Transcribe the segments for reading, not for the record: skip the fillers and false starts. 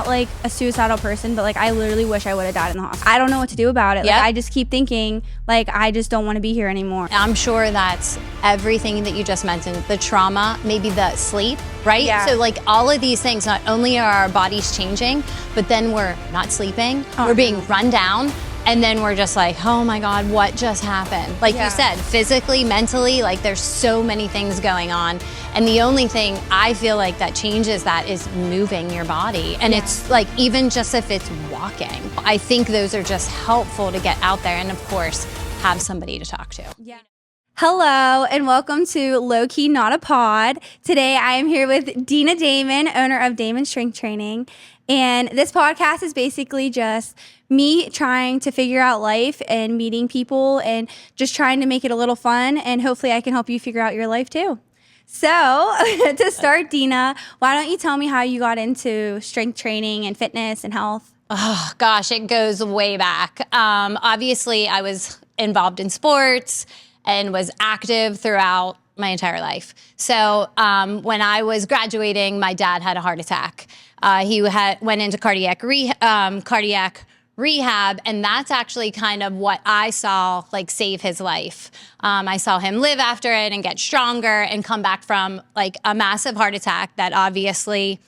like a suicidal person, but like I literally wish I would have died in the hospital. I don't know what to do about it. Like, I just keep thinking like I just don't want to be here anymore. I'm sure that's everything that you just mentioned, the trauma, maybe the sleep, right? Yeah. So like all of these things, not only are our bodies changing, but then we're not sleeping, we're being run down. And then we're just like, oh my God, what just happened? Like you said, physically, mentally, like there's so many things going on. And the only thing I feel like that changes that is moving your body. And it's like, even just if it's walking, I think those are just helpful to get out there and of course, have somebody to talk to. Yeah. Hello and welcome to Lowkey, Not a Pod. Today I am here with Dena Daman, owner of Daman Strength Training. And this podcast is basically just me trying to figure out life and meeting people and just trying to make it a little fun. And hopefully I can help you figure out your life too. So to start, Dena, why don't you tell me how you got into strength training and fitness and health? Oh gosh, it goes way back. Obviously I was involved in sports and was active throughout my entire life. So when I was graduating, my dad had a heart attack. He went into cardiac rehab, and that's actually kind of what I saw like save his life. I saw him live after it and get stronger and come back from like a massive heart attack that obviously,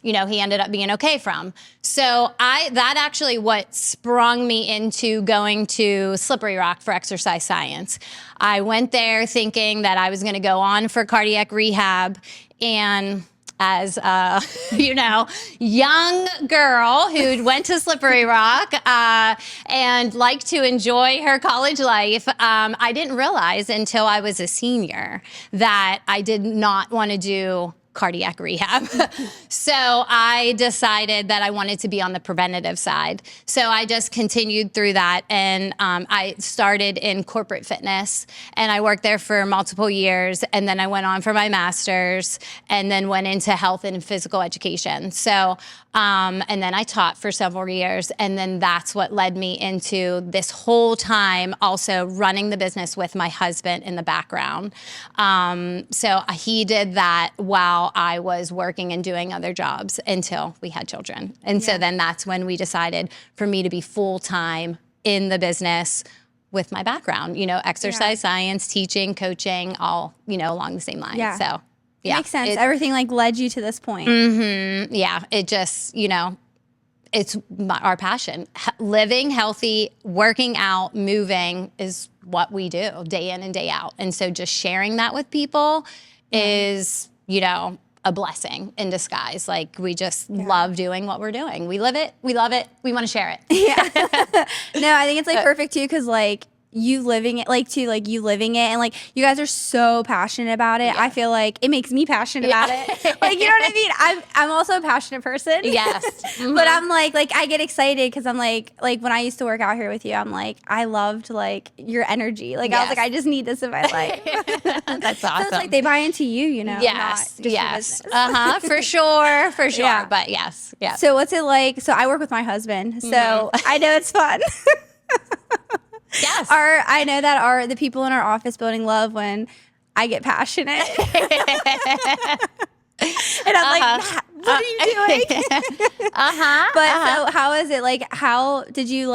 you know, he ended up being okay from. So that actually what sprung me into going to Slippery Rock for exercise science. I went there thinking that I was going to go on for cardiac rehab, and as you know, young girl who went to Slippery Rock and liked to enjoy her college life, I didn't realize until I was a senior that I did not want to do cardiac rehab. So I decided that I wanted to be on the preventative side. So I just continued through that, and I started in corporate fitness, and I worked there for multiple years, and then I went on for my master's, and then went into health and physical education. So and then I taught for several years, and then that's what led me into this whole time also running the business with my husband in the background. So he did that while I was working and doing other jobs until we had children. And so then that's when we decided for me to be full-time in the business with my background, you know, exercise science, teaching, coaching, all, you know, along the same line. Yeah. So yeah. Makes sense. Everything like led you to this point. Mm-hmm. Yeah. It just, you know, it's our passion. Living healthy, working out, moving is what we do day in and day out. And so just sharing that with people is, you know, a blessing in disguise. Like we just love doing what we're doing. We live it. We love it. We want to share it. Yeah. No, I think it's like perfect too, because like you living it, like too, like you living it, and like you guys are so passionate about it. I feel like it makes me passionate about it. Like, you know what I mean? I'm also a passionate person. Yes. Mm-hmm. But I'm like I get excited because I'm like when I used to work out here with you, I'm like, I loved like your energy. Like I was like, I just need this in my life. That's awesome. So it's like they buy into you know? Yes. Not just Yes. your business. For sure. For sure. Yeah. But yes. Yes. So what's it like? So I work with my husband, so I know it's fun. Yes. I know that the people in our office building love when I get passionate. And I'm like, Matt, what are you doing? But so how is it like, how did you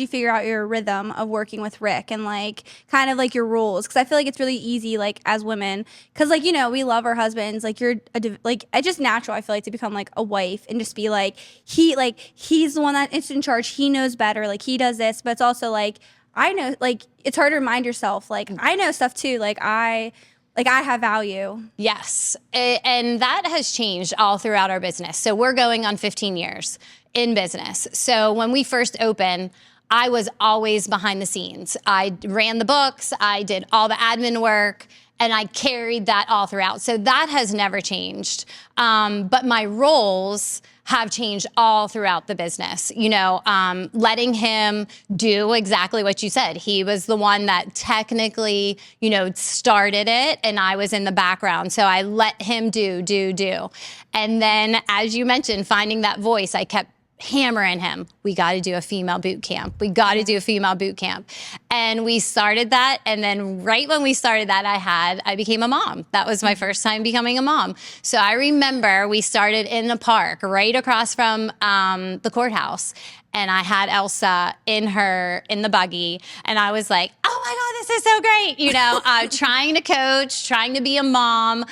figure out your rhythm of working with Rick and like kind of like your rules? Cause I feel like it's really easy like as women, cause like, you know, we love our husbands, like it's just natural. I feel like to become like a wife and just be like, he's the one that is in charge. He knows better. Like he does this, but it's also like, I know, like it's hard to remind yourself. Like I know stuff too. Like I have value. Yes. And that has changed all throughout our business. So we're going on 15 years in business. So when we first opened, I was always behind the scenes. I ran the books, I did all the admin work, and I carried that all throughout. So that has never changed. But my roles have changed all throughout the business. You know, letting him do exactly what you said. He was the one that technically, you know, started it, and I was in the background. So I let him do. And then, as you mentioned, finding that voice, I kept hammering him, we got to do a female boot camp. We got to do a female boot camp. And we started that. And then right when we started that, I became a mom. That was my first time becoming a mom. So I remember we started in the park right across from the courthouse. And I had Elsa in the buggy. And I was like, oh my God, this is so great. You know, trying to coach, trying to be a mom,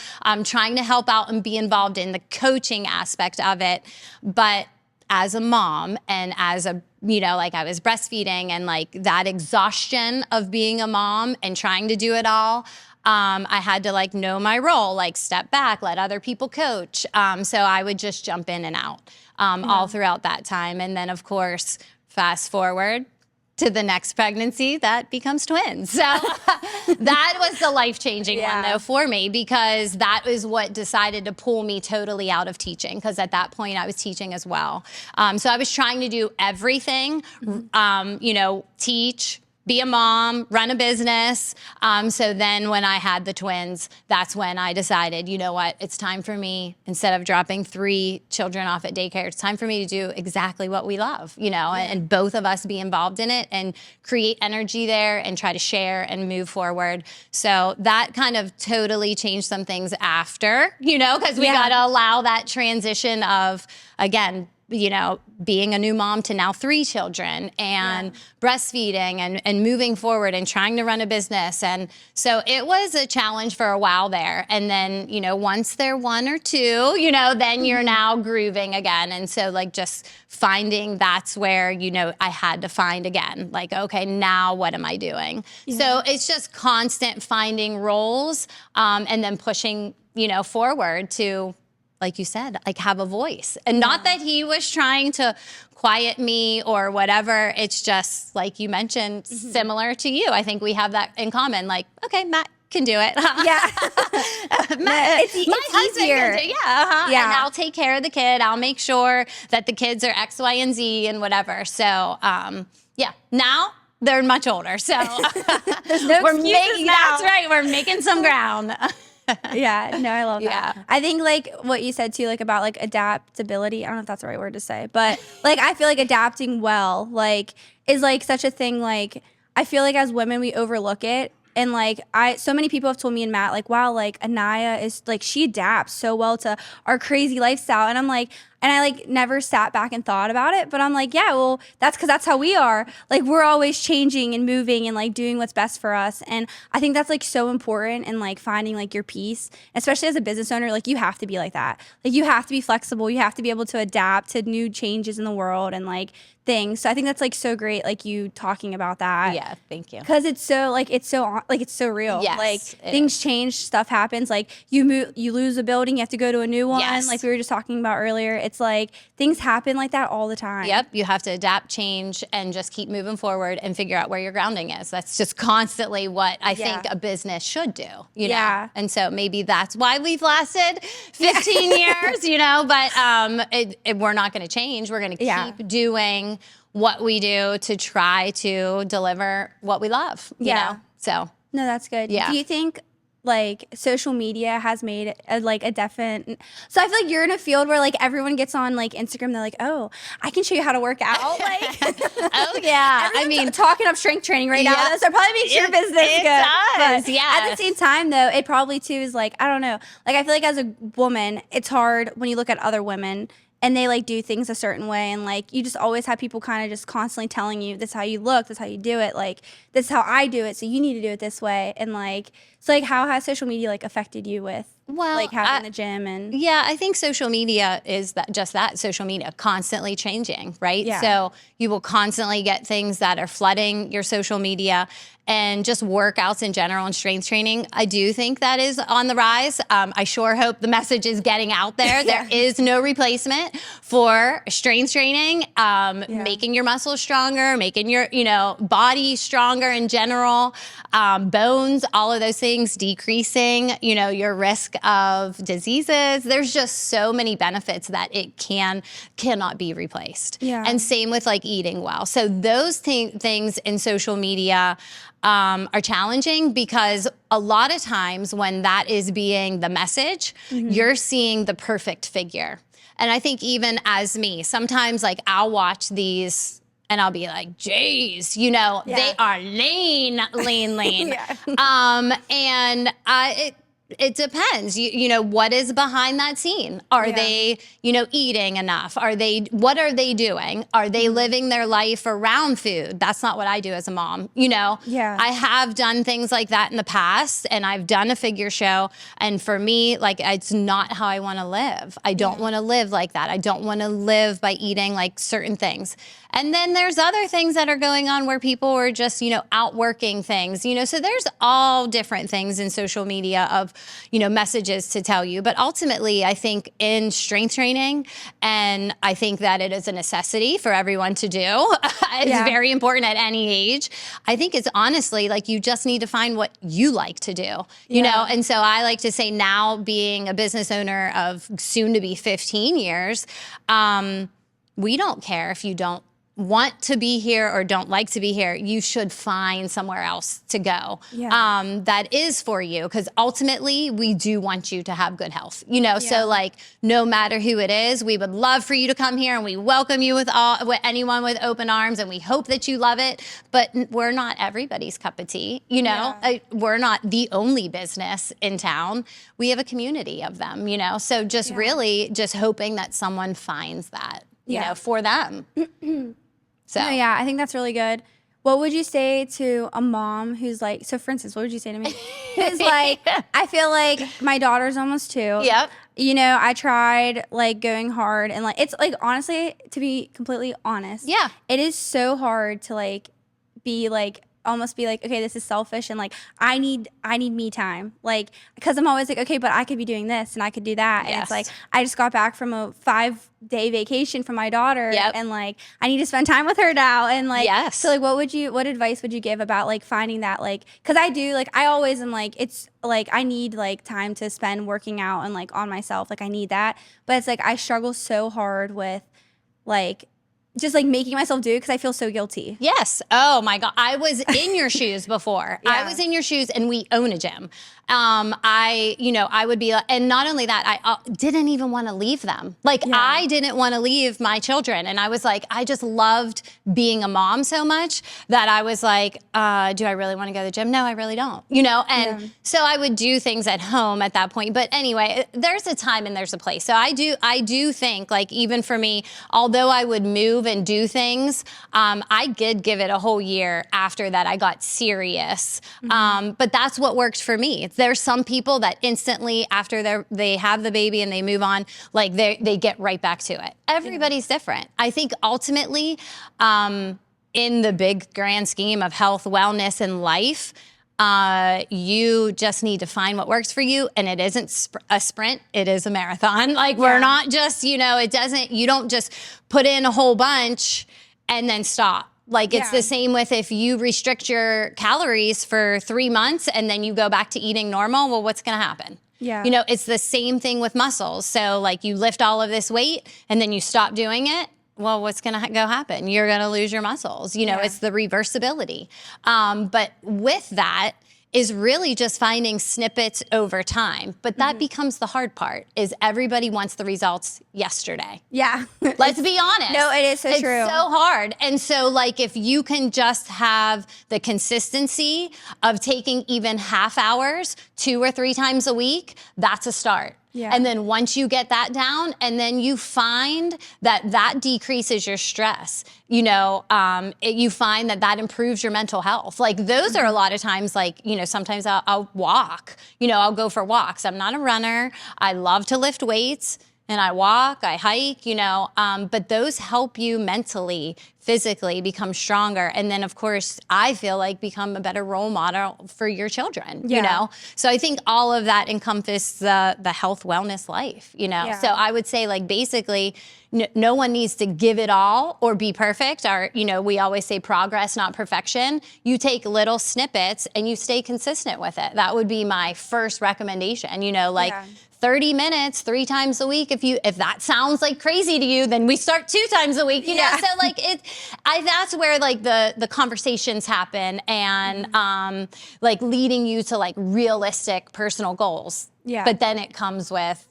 trying to help out and be involved in the coaching aspect of it. But as a mom and as a, you know, like I was breastfeeding and like that exhaustion of being a mom and trying to do it all, I had to like know my role, like step back, let other people coach. So I would just jump in and out all throughout that time. And then of course, fast forward to the next pregnancy, that becomes twins. So that was the life-changing one though for me, because that was what decided to pull me totally out of teaching, because at that point I was teaching as well. So I was trying to do everything, you know, teach, be a mom, run a business. So then when I had the twins, that's when I decided, you know what, it's time for me, instead of dropping 3 children off at daycare, it's time for me to do exactly what we love, you know, and both of us be involved in it and create energy there and try to share and move forward. So that kind of totally changed some things after, you know, because we got to allow that transition of, again, you know, being a new mom to now 3 children and breastfeeding and moving forward and trying to run a business. And so it was a challenge for a while there. And then, you know, once they're 1 or 2, you know, then you're now grooving again. And so like just finding, that's where, you know, I had to find again, like, okay, now what am I doing? So it's just constant finding roles and then pushing, you know, forward to, like you said, like have a voice. And not that he was trying to quiet me or whatever. It's just, like you mentioned, similar to you. I think we have that in common. Like, okay, Matt can do it. It's easier. And I'll take care of the kid. I'll make sure that the kids are X, Y, and Z and whatever. So, now they're much older. So there's no excuses now. That's right. We're making some ground. No, I love that. I think like what you said too, like about like adaptability. I don't know if that's the right word to say, but like I feel like adapting well, like is like such a thing. Like I feel like as women we overlook it. And like so many people have told me and Matt, like, wow, like Anaya is like, she adapts so well to our crazy lifestyle. And I'm like, and I like never sat back and thought about it, but I'm like, yeah, well, that's because that's how we are. Like we're always changing and moving and like doing what's best for us. And I think that's like so important in like finding like your peace, especially as a business owner. Like you have to be like that. Like you have to be flexible. You have to be able to adapt to new changes in the world and like things. So I think that's like so great, like you talking about that. Yeah, thank you. Because it's so like it's so real. Yes, like things change, stuff happens. Like you lose a building, you have to go to a new one. Yes. Like we were just talking about earlier. It's like things happen like that all the time. Yep, you have to adapt, change, and just keep moving forward and figure out where your grounding is. That's just constantly what I think a business should do, you know? And so maybe that's why we've lasted 15 years, you know, but we're not going to change. We're going to keep doing what we do to try to deliver what we love, you know? So. No, that's good. Yeah. Do you think like social media has made a definite, so I feel like you're in a field where like everyone gets on like Instagram, they're like, oh, I can show you how to work out. Like, oh yeah. I mean, talking up strength training right now, so it probably makes your business good. Does, but at the same time though, it probably too is like, I don't know, like I feel like as a woman, it's hard when you look at other women and they like do things a certain way, and like you just always have people kind of just constantly telling you this is how you look, this is how you do it, like this is how I do it, so you need to do it this way. And like, so like how has social media like affected you with like having the gym? And I think social media is just that social media constantly changing, right? So you will constantly get things that are flooding your social media, and just workouts in general and strength training. I do think that is on the rise. I sure hope the message is getting out there. There is no replacement for strength training, making your muscles stronger, making your, you know, body stronger in general, bones, all of those things, decreasing, you know, your risk of diseases. There's just so many benefits that it cannot be replaced. And same with like eating well. So those things in social media are challenging, because a lot of times when that is being the message, you're seeing the perfect figure. And I think even as me, sometimes like I'll watch these and I'll be like, geez, you know, they are lean. And it depends. You know, what is behind that scene? Are they, you know, eating enough? What are they doing? Are they living their life around food? That's not what I do as a mom. You know, I have done things like that in the past, and I've done a figure show. And for me, like, it's not how I want to live. I don't want to live like that. I don't want to live by eating like certain things. And then there's other things that are going on where people are just, you know, outworking things, you know, so there's all different things in social media of, you know, messages to tell you. But ultimately, I think in strength training, and I think that it is a necessity for everyone to do. It's very important at any age. I think it's honestly like you just need to find what you like to do, you know? And so I like to say now, being a business owner of soon to be 15 years, we don't care if you don't want to be here or don't like to be here. You should find somewhere else to go that is for you, because ultimately we do want you to have good health, you know. So like, no matter who it is, we would love for you to come here, and we welcome you with anyone with open arms, and we hope that you love it. But we're not everybody's cup of tea, you know. We're not the only business in town. We have a community of them, you know. So just really just hoping that someone finds that, you know, for them. So no, I think that's really good. What would you say to a mom who's like, so for instance, what would you say to me? Who's like, I feel like my daughter's almost 2. Yep. You know, I tried like going hard, and like, it's like, honestly, to be completely honest, it is so hard to like be like, almost be like, okay, this is selfish, and like I need me time, like, because I'm always like, okay, but I could be doing this and I could do that, and it's like I just got back from a 5-day vacation from my daughter, and like I need to spend time with her now, and like so like what advice would you give about like finding that, like, because I do, like, I always am like, it's like I need like time to spend working out and like on myself, like I need that, but it's like I struggle so hard with like just like making myself do it because I feel so guilty. Yes. Oh my God. I was in your shoes before. I was in your shoes, and we own a gym. I would be, and not only that, I didn't even want to leave them. Like I didn't want to leave my children. And I was like, I just loved being a mom so much that I was like, do I really want to go to the gym? No, I really don't, you know? And so I would do things at home at that point. But anyway, there's a time and there's a place. So I do think, like, even for me, although I would move and do things, I did give it a whole year after that. I got serious. But that's what worked for me. There's some people that instantly after they have the baby and they move on, like they get right back to it. Everybody's different. I think ultimately, in the big grand scheme of health, wellness, and life, you just need to find what works for you. And it isn't a sprint, it is a marathon. Like we're not just, you don't just put in a whole bunch and then stop. Like it's the same with if you restrict your calories for 3 months and then you go back to eating normal, well, what's going to happen? Yeah. You know, it's the same thing with muscles. So like you lift all of this weight and then you stop doing it. Well, what's going to go happen? You're going to lose your muscles. You know, it's the reversibility. But with that is really just finding snippets over time. But that becomes the hard part, is everybody wants the results yesterday. Yeah. Let's be honest. No, it is so true. It's so hard. And so like if you can just have the consistency of taking even half hours 2 or 3 times a week, that's a start. Yeah. And then once you get that down, and then you find that decreases your stress, you know, you find that improves your mental health. Like those are a lot of times, like, you know, sometimes I'll walk, you know, I'll go for walks. I'm not a runner. I love to lift weights. And I walk, I hike, you know, but those help you mentally, physically become stronger. And then, of course, I feel like become a better role model for your children, you know? So I think all of that encompasses the health, wellness life, you know? So I would say, like, basically, no one needs to give it all or be perfect. Or, you know, we always say progress, not perfection. You take little snippets and you stay consistent with it. That would be my first recommendation, you know, like 30 minutes, 3 times a week. If that sounds like crazy to you, then we start 2 times a week, you know? So like that's where like the conversations happen, and like leading you to like realistic personal goals. But then it comes with,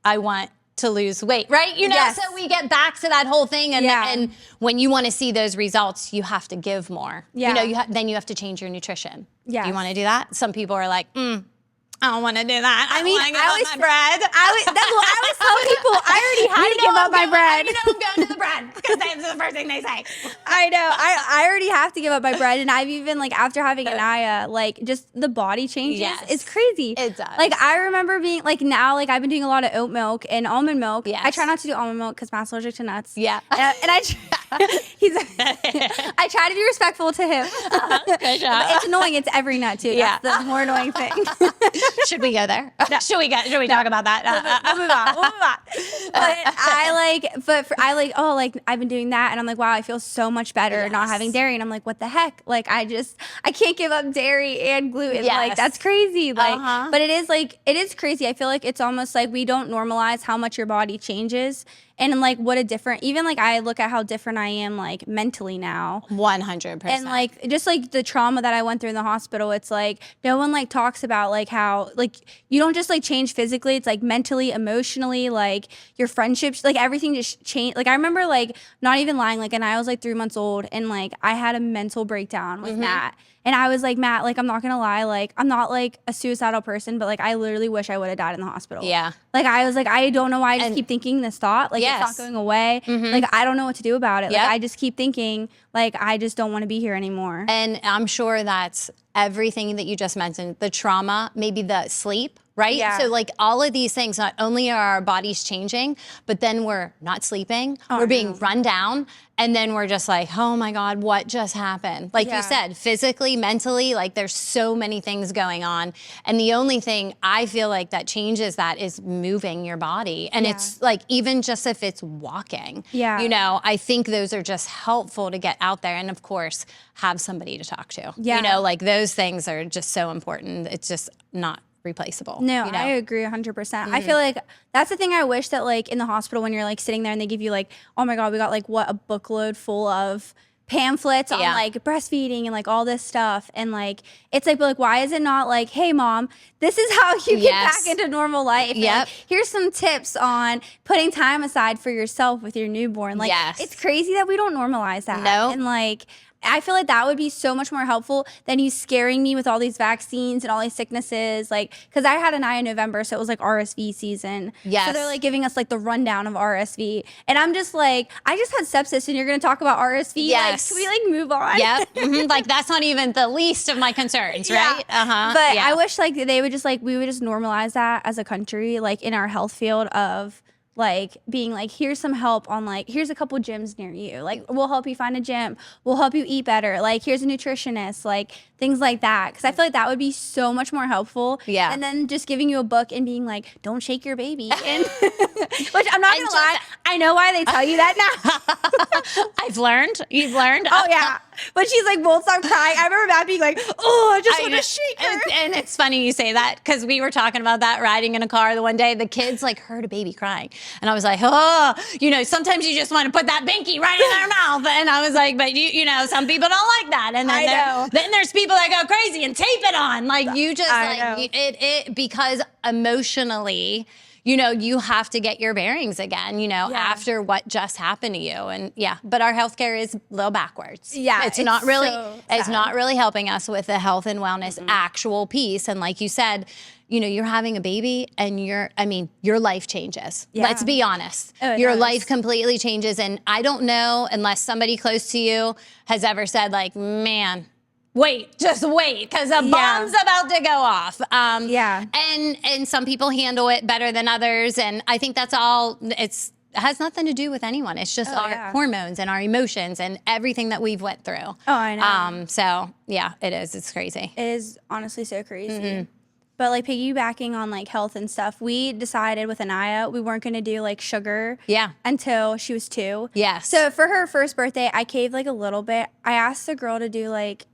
I want to lose weight, right? You know, Yes. so we get back to that whole thing. And, and when you want to see those results, you have to give more. Yeah. You know, then you have to change your nutrition. Yes. Do you want to do that? Some people are like, I don't want to do that. I mean, I always my bread. I always tell people I already had to give up my bread. You know I'm going to the bread because that's the first thing they say. I know. I already have to give up my bread, and I've even like after having Anaya, like just the body changes. Yes. It's crazy. It does. Like I remember being like now, like I've been doing a lot of oat milk and almond milk. Yes. I try not to do almond milk because Matt's allergic to nuts. Yeah. And I try to be respectful to him. Good job. It's annoying. It's every nut too. Yeah. That's the more annoying thing. Should we go there? No. Should we talk about that? We'll move on. But I've been doing that, and I'm like, wow, I feel so much better not having dairy. And I'm like, what the heck? Like I can't give up dairy and gluten. Yes. Like that's crazy. Like, but it is crazy. I feel like it's almost like we don't normalize how much your body changes. And like what a different, even like I look at how different I am like mentally now. 100%. And like just like the trauma that I went through in the hospital, it's like no one like talks about like how like you don't just like change physically, it's like mentally, emotionally, like your friendships, like everything just changed. Like I remember like not even lying, like and I was like 3 months old and like I had a mental breakdown with Matt. And I was like, Matt, like, I'm not going to lie. Like, I'm not like a suicidal person, but like, I literally wish I would have died in the hospital. Yeah. Like, I was like, I don't know why I just keep thinking this thought. Like, it's not going away. Like, I don't know what to do about it. Like, I just keep thinking, like, I just don't want to be here anymore. And I'm sure that's everything that you just mentioned, the trauma, maybe the sleep, right? Yeah. So like all of these things, not only are our bodies changing, but then we're not sleeping, we're being run down, and then we're just like, oh my God, what just happened? Like you said, physically, mentally, like there's so many things going on. And the only thing I feel like that changes that is moving your body. And it's like, even just if it's walking, you know, I think those are just helpful to get out there. And of course, have somebody to talk to. You know, like those things are just so important. It's just not replaceable. No, you know? I agree 100%. I feel like that's the thing I wish that like in the hospital when you're like sitting there and they give you like, oh my God, we got like what a bookload full of pamphlets on like breastfeeding and like all this stuff. And like, it's like, but like, why is it not like, hey mom, this is how you get back into normal life. Like, here's some tips on putting time aside for yourself with your newborn. Like, it's crazy that we don't normalize that. No. And like, I feel like that would be so much more helpful than you scaring me with all these vaccines and all these sicknesses. Like, because I had an eye in November, so it was like RSV season. So they're like giving us like the rundown of RSV. And I'm just like, I just had sepsis and you're going to talk about RSV? Like, can we like move on? Like that's not even the least of my concerns, right? But I wish like they would just like, we would just normalize that as a country, like in our health field of like being like, here's some help on like, here's a couple gyms near you. Like, we'll help you find a gym. We'll help you eat better. Like, here's a nutritionist, like things like that. Cause I feel like that would be so much more helpful. And then just giving you a book and being like, don't shake your baby. And which I'm not gonna lie, I know why they tell you that now. I've learned. You've learned. Oh yeah. But she's like, won't stop crying. I remember Matt being like, oh, I just want to shake her. And it's funny you say that because we were talking about that riding in a car the one day. The kids like heard a baby crying. And I was like, oh, you know, sometimes you just want to put that binky right in their mouth. And I was like, but you know, some people don't like that. And then there's people that go crazy and tape it on. Like you just it because emotionally, you know, you have to get your bearings again, you know, after what just happened to you. And but our healthcare is a little backwards. It's not really, it's not really helping us with the health and wellness actual piece. And like you said, you know, you're having a baby and your life changes. Let's be honest. Your life completely changes. And I don't know unless somebody close to you has ever said like, man, just wait, because a bomb's about to go off. And some people handle it better than others. And I think that's all, it has nothing to do with anyone. It's just our hormones and our emotions and everything that we've went through. Oh, I know. So yeah, it is. It's crazy. It is honestly so crazy. But like piggybacking on like health and stuff, we decided with Anaya we weren't going to do like sugar until she was 2. So for her first birthday, I caved like a little bit. I asked the girl to do like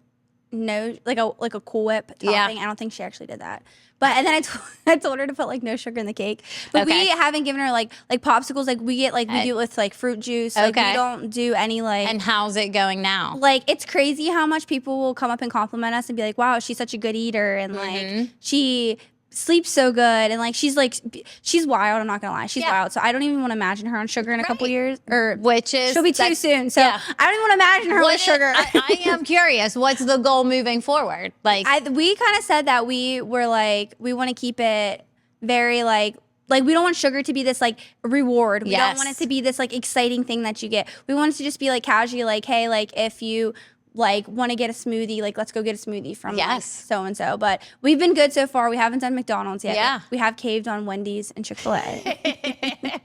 a Cool Whip topping. I don't think she actually did that. But and then I told her to put like no sugar in the cake. But we haven't given her like popsicles. Like we get like we do it with like fruit juice. Like we don't do any like. And how's it going now? Like it's crazy how much people will come up and compliment us and be like, "Wow, she's such a good eater," and like she sleeps so good, and like she's wild. I'm not gonna lie, she's wild. So I don't even want to imagine her on sugar in a couple years, or which is she'll be too soon. So I don't even want to imagine her with sugar. I am curious. What's the goal moving forward? Like we kind of said that we were like we want to keep it very like we don't want sugar to be this like reward. We don't want it to be this like exciting thing that you get. We want it to just be like casually like, hey, like if you like want to get a smoothie, like let's go get a smoothie from like, so and so. But we've been good so far. We haven't done McDonald's yet. Yeah. We have caved on Wendy's and Chick-fil-A.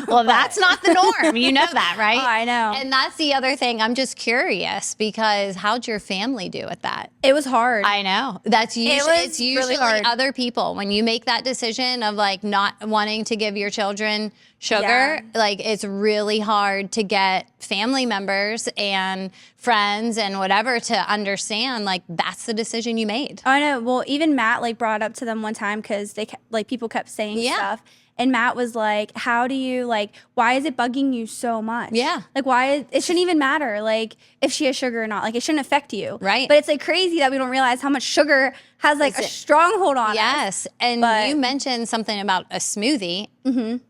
Well, that's not the norm. You know that, right? Oh, I know. And that's the other thing. I'm just curious because how'd your family do with that? It was hard. I know. That's usually it's usually really hard. Other people. When you make that decision of like not wanting to give your children sugar, like it's really hard to get family members and friends and whatever to understand like that's the decision you made. I know. Well, even Matt like brought up to them one time because they like people kept saying stuff. And Matt was like, how do you, like, why is it bugging you so much? Yeah. Like, it shouldn't even matter, like, if she has sugar or not. Like, it shouldn't affect you. Right. But it's, like, crazy that we don't realize how much sugar has, like, a stronghold on us. Yes. And you mentioned something about a smoothie.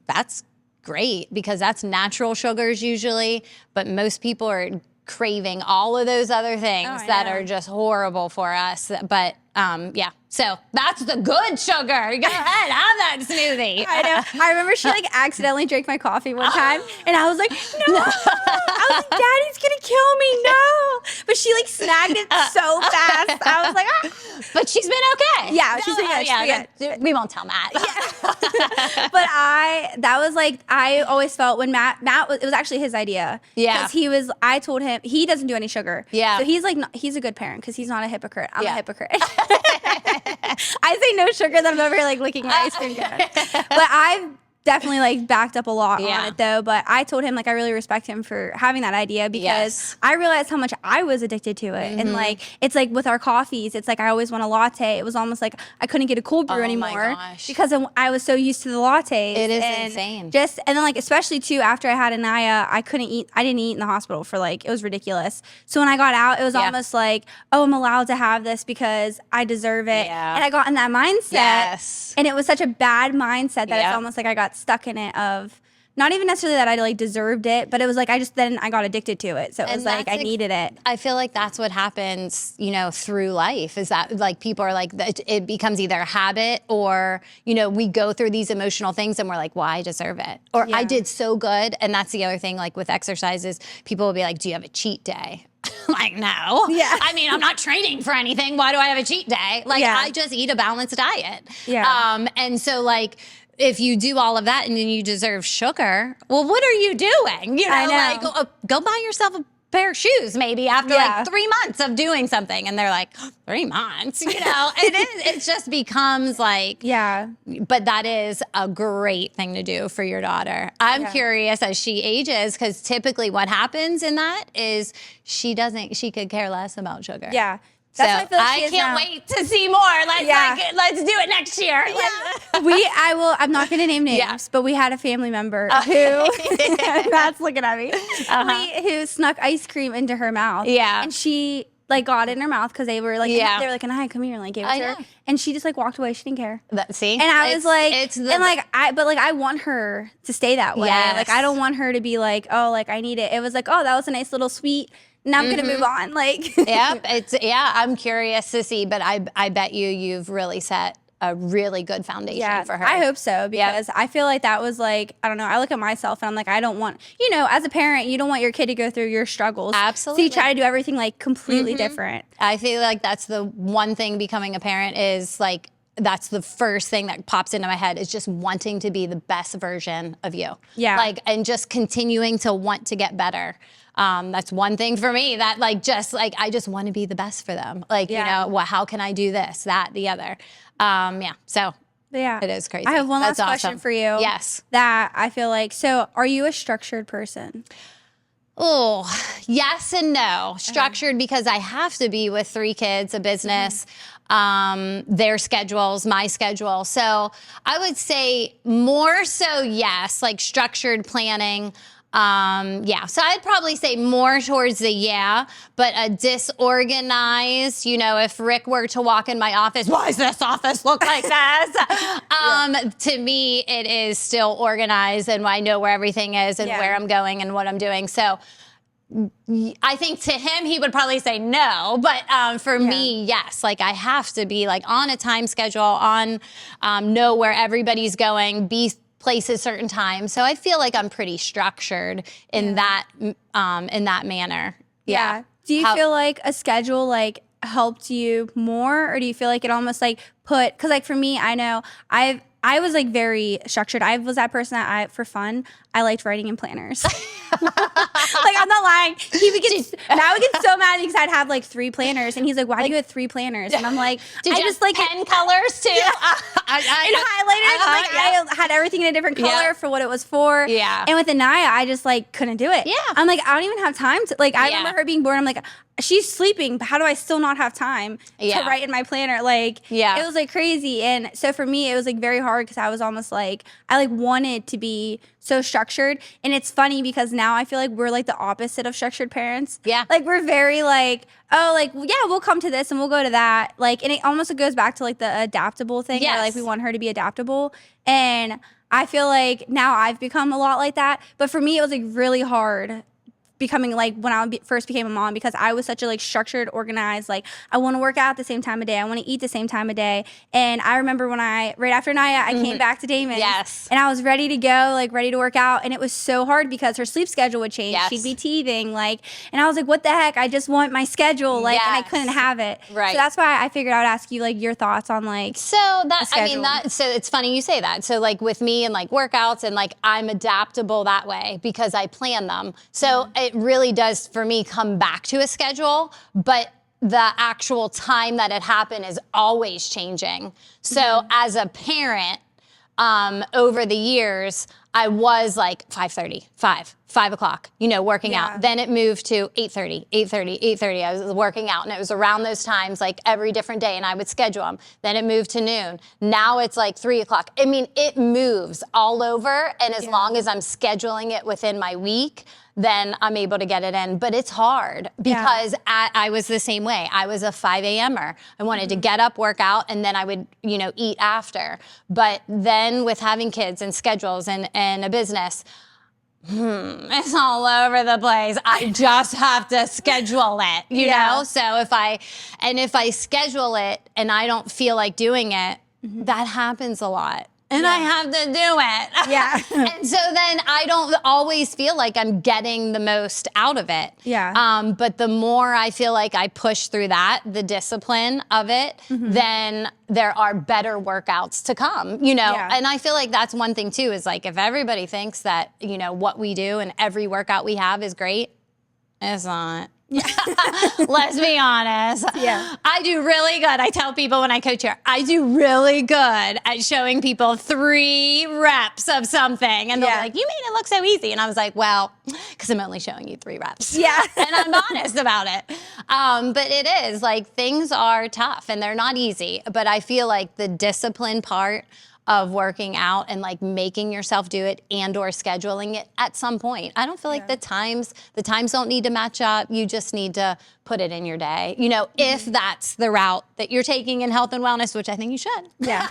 That's great because that's natural sugars usually. But most people are craving all of those other things that are just horrible for us. But, so that's the good sugar. Go ahead, have that smoothie. I know. I remember she like accidentally drank my coffee one time, and I was like, no. I was like, Daddy's gonna kill me, no. But she like snagged it so fast. I was like, ah. But she's been okay. Yeah, she's been good. We won't tell Matt. But that was like, I always felt when it was actually his idea. Yeah. Because I told him, he doesn't do any sugar. Yeah. So he's like, he's a good parent because he's not a hypocrite. I'm a hypocrite. I say no sugar, then I'm over here like licking my ice cream cone. But I've definitely like backed up a lot on it though. But I told him like I really respect him for having that idea because I realized how much I was addicted to it. And like it's like with our coffees, it's like I always want a latte. It was almost like I couldn't get a cold brew anymore because I was so used to the lattes. It is insane. And then like especially too after I had Anaya, I didn't eat in the hospital for like it was ridiculous. So when I got out, it was almost like, oh, I'm allowed to have this because I deserve it. And I got in that mindset. And it was such a bad mindset that it's almost like I got stuck in it of not even necessarily that I like deserved it, but it was like I got addicted to it. So it was like I needed it. I feel like that's what happens, through life is that like people are like, it becomes either a habit or, we go through these emotional things and we're like, well, I deserve it. Or I did so good. And that's the other thing, like with exercises, people will be like, do you have a cheat day? Like, no. Yeah. I mean, I'm not training for anything. Why do I have a cheat day? Like, I just eat a balanced diet. Yeah. And so like, if you do all of that and then you deserve sugar, well, what are you doing? I know. Like, go buy yourself a pair of shoes maybe after like 3 months of doing something. And they're like, 3 months, it just becomes like, but that is a great thing to do for your daughter. I'm curious as she ages, because typically what happens in that is she could care less about sugar. Yeah. That's I can't wait to see more. Let's do it next year. Yeah. I'm not going to name names, but we had a family member who, Matt's looking at me, who snuck ice cream into her mouth. Yeah. And she like got it in her mouth because they were like, they were like, "Hi, come here," and like gave it to her. And she just like walked away. She didn't care. See? And I was like, I want her to stay that way. Yes. Like, I don't want her to be like, oh, like I need it. It was like, oh, that was a nice little sweet. Now I'm gonna move on. Like, I'm curious to see, but I bet you've really set a really good foundation for her. I hope so because I feel like that was like, I don't know. I look at myself and I'm like, I don't want, as a parent, you don't want your kid to go through your struggles. Absolutely. So you try to do everything like completely different. I feel like that's the one thing becoming a parent is like. That's the first thing that pops into my head is just wanting to be the best version of you. Yeah. Like, and just continuing to want to get better. That's one thing for me that I just want to be the best for them. Like, how can I do this, that, the other? So it is crazy. I have one last question for you. Yes. That I feel like, so are you a structured person? Oh, yes and no. Structured because I have to be with 3 kids, a business, their schedules, my schedule. So I would say more so yes, like structured planning. Yeah, so I'd probably say more towards the but a disorganized, if Rick were to walk in my office, why does this office look like this? To me, it is still organized and I know where everything is and where I'm going and what I'm doing. So I think to him, he would probably say no, but for me, yes. Like I have to be like on a time schedule, know where everybody's going, be places certain times. So I feel like I'm pretty structured in that manner. Yeah. Do you feel like a schedule like helped you more, or do you feel like it almost like because like for me, I know I was like very structured. I was that person that for fun, I liked writing in planners. Like I'm not lying. Matt would get so mad because I'd have like 3 planners, and he's like, "Why do you have 3 planners?" And I'm like, "Did you just like pen colors too?" And highlighters. I had everything in a different color for what it was for. Yeah. And with Anaya, I just like couldn't do it. Yeah. I'm like, I don't even have time to like. I remember her being born. I'm like, she's sleeping, but how do I still not have time to write in my planner? Like, it was like crazy. And so for me, it was like very hard because I was almost like, I like wanted to be so structured. And it's funny because now I feel like we're like the opposite of structured parents. Yeah. Like we're very like, oh, like, yeah, we'll come to this and we'll go to that. Like, and it almost goes back to like the adaptable thing. Yes. Where, like we want her to be adaptable. And I feel like now I've become a lot like that. But for me, it was like really hard becoming like when I first became a mom, because I was such a like structured, organized, like I want to work out at the same time of day, I want to eat the same time of day. And I remember when right after Naya, I came back to Damon, and I was ready to go, like ready to work out, and it was so hard because her sleep schedule would change. She'd be teething, like, and I was like, what the heck? I just want my schedule, like, and I couldn't have it. Right. So that's why I figured I would ask you like your thoughts on like so it's funny you say that. So like with me and like workouts and like I'm adaptable that way because I plan them. So it really does for me come back to a schedule, but the actual time that it happened is always changing. So as a parent, over the years, I was like 5:30, 5 o'clock, working out. Then it moved to 8:30. I was working out, and it was around those times, like every different day, and I would schedule them. Then it moved to noon. Now it's like 3 o'clock. I mean, it moves all over, and as long as I'm scheduling it within my week, then I'm able to get it in. But it's hard because I was the same way. I was a 5 a.m.er. I wanted to get up, work out, and then I would, eat after. But then with having kids and schedules and a business, it's all over the place. I just have to schedule it, you know? So if I schedule it and I don't feel like doing it, that happens a lot. And I have to do it. Yeah. And so then I don't always feel like I'm getting the most out of it. Yeah. But the more I feel like I push through that, the discipline of it, then there are better workouts to come, And I feel like that's one thing too, is like if everybody thinks that, what we do and every workout we have is great, it's not. Let's be honest. Yeah. I do really good. I tell people when I coach here, I do really good at showing people 3 reps of something. And they'll be like, you made it look so easy. And I was like, well, because I'm only showing you 3 reps. Yeah. And I'm honest about it. But it is like things are tough and they're not easy. But I feel like the discipline part of working out and like making yourself do it and or scheduling it at some point. I don't feel like the times don't need to match up. You just need to put it in your day, if that's the route that you're taking in health and wellness, which I think you should. Yeah.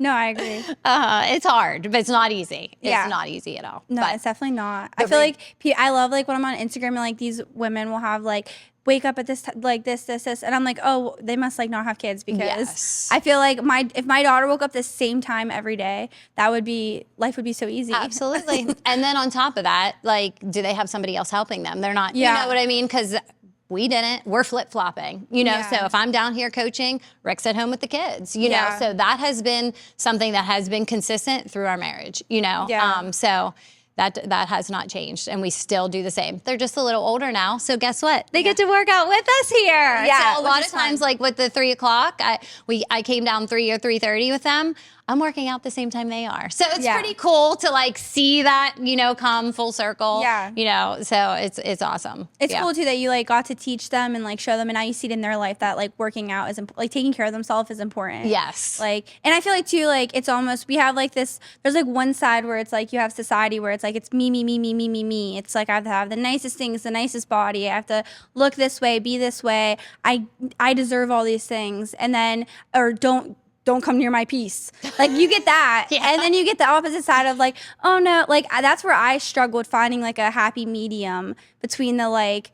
No, I agree. It's hard, but it's not easy. It's not easy at all. No, but it's definitely not. I feel like I love like when I'm on Instagram and like these women will have like wake up at this like this, and I'm like, oh, they must like not have kids, because I feel like if my daughter woke up the same time every day, life would be so easy. Absolutely. And then on top of that, like, do they have somebody else helping them? They're not. You know what I mean? Because we didn't. We're flip-flopping, So if I'm down here coaching, Rick's at home with the kids, So that has been something that has been consistent through our marriage, So that has not changed, and we still do the same. They're just a little older now, so guess what? They get to work out with us here. Yeah, so a lot of times, like with the 3 o'clock, I came down 3 or 3:30 with them. I'm working out the same time they are. So it's pretty cool to like see that, come full circle. Yeah. So it's awesome. It's cool too that you like got to teach them and like show them, and now you see it in their life that like working out is like taking care of themselves is important. Yes. Like, and I feel like too, like it's almost, we have like this, there's like one side where it's like you have society where it's like it's me, me, me, me, me, me, me. It's like I have to have the nicest things, the nicest body. I have to look this way, be this way. I deserve all these things, and then or don't come near my peace. Like you get that. Yeah. And then you get the opposite side of like, oh no, like that's where I struggled finding like a happy medium between the like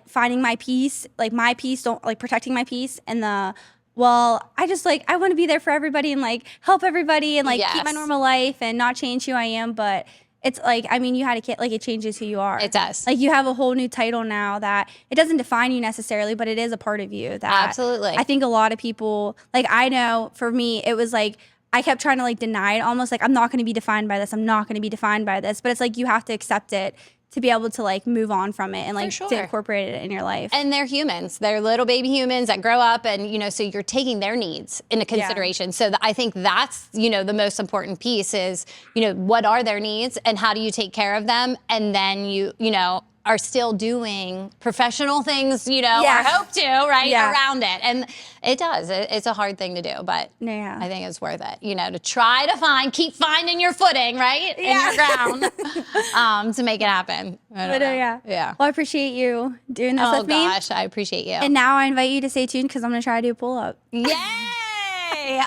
finding my peace, like my peace, don't like protecting my peace, and the well, I just like I want to be there for everybody and like help everybody and like keep my normal life and not change who I am, but it's like, I mean, you had a kid, like it changes who you are. It does. Like you have a whole new title now that it doesn't define you necessarily, but it is a part of you. That Absolutely. I think a lot of people, like I know for me, it was like, I kept trying to like deny it almost like I'm not going to be defined by this. I'm not going to be defined by this. But it's like you have to accept it to be able to like move on from it and like to incorporate it in your life. And they're humans. They're little baby humans that grow up and, you know, so you're taking their needs into consideration. Yeah. So I think that's, you know, the most important piece is, you know, what are their needs and how do you take care of them? And then you know, are still doing professional things, you know, or hope to, right, around it. And it does. It's a hard thing to do, but I think it's worth it, you know, to try to keep finding your footing, right, in your ground to make it happen. Yeah. Well, I appreciate you doing this with me. Oh, gosh, I appreciate you. And now I invite you to stay tuned because I'm going to try to do a pull-up. Yay!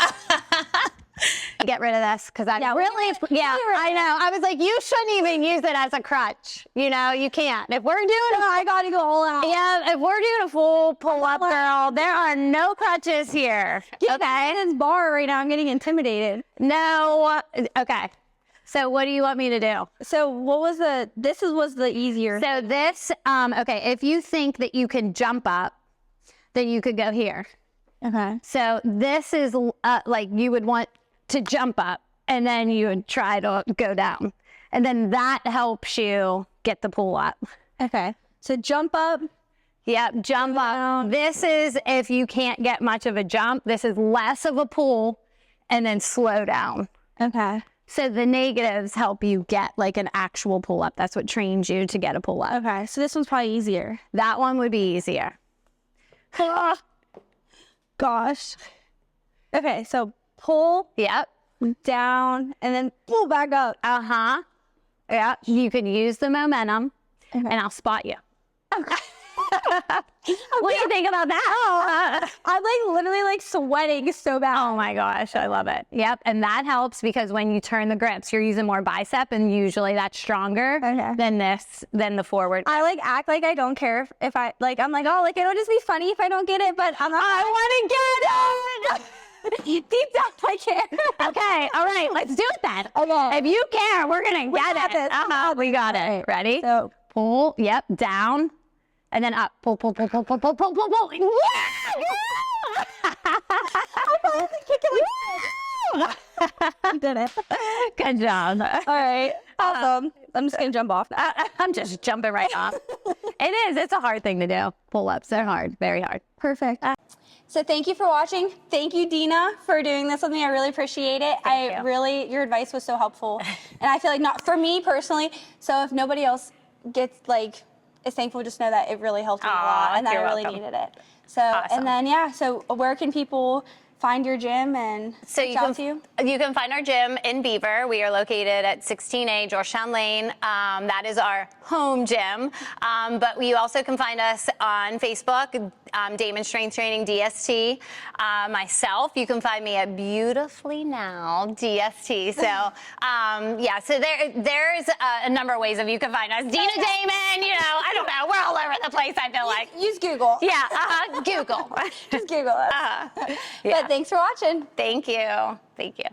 Get rid of this because I really, I know. I was like, you shouldn't even use it as a crutch. You know, you can't. If we're doing, I gotta go all out. Yeah, if we're doing a full pull-up, girl, there are no crutches here. Okay, this bar right now, I'm getting intimidated. No, okay. So what do you want me to do? So what was was the easier? So this, okay, if you think that you can jump up, then you could go here. Okay. So this is like you would want to jump up and then you would try to go down. And then that helps you get the pull up. Okay. So jump up. Yep, jump up. This is if you can't get much of a jump. This is less of a pull and then slow down. Okay. So the negatives help you get like an actual pull up. That's what trains you to get a pull up. Okay. So this one's probably easier. That one would be easier. Gosh. Okay, so pull down and then pull back up. Yeah, you can use the momentum and I'll spot you. Okay. What do you think about that? I'm like literally like sweating so bad. Oh my gosh, I love it. Yep, and that helps because when you turn the grips, you're using more bicep and usually that's stronger than the forward. I like act like I don't care if I like, I'm like, oh, like it'll just be funny if I don't get it, but I want to get it. Deep down, I care. Okay, all right, let's do it then. Okay. If you care, we're gonna get it. We got it. Ready? So pull, down, and then up. Pull, pull, pull, pull, pull, pull, pull, pull, pull. Yeah! I finally kicked it. You did it. Good job. All right. Awesome. I'm just gonna jump off. I'm just jumping right off. It is. It's a hard thing to do. Pull-ups. They're hard. Very hard. Perfect. So thank you for watching. Thank you, Dena, for doing this with me. I really appreciate it. Your advice was so helpful. And I feel like not for me personally. So if nobody else is thankful, just know that it really helped me a lot and that I really needed it. So, and then, so where can people find your gym and reach out to you? You can find our gym in Beaver. We are located at 16A Georgetown Lane. That is our home gym. But you also can find us on Facebook, Damon Strength Training DST. Myself, you can find me at Beautifully Now DST. So so there's a number of ways of you can find us. Dena Daman, you know, I don't know, we're all over the place, I feel like. Use Google. Yeah, Google. Just Google it. But thanks for watching. Thank you. Thank you.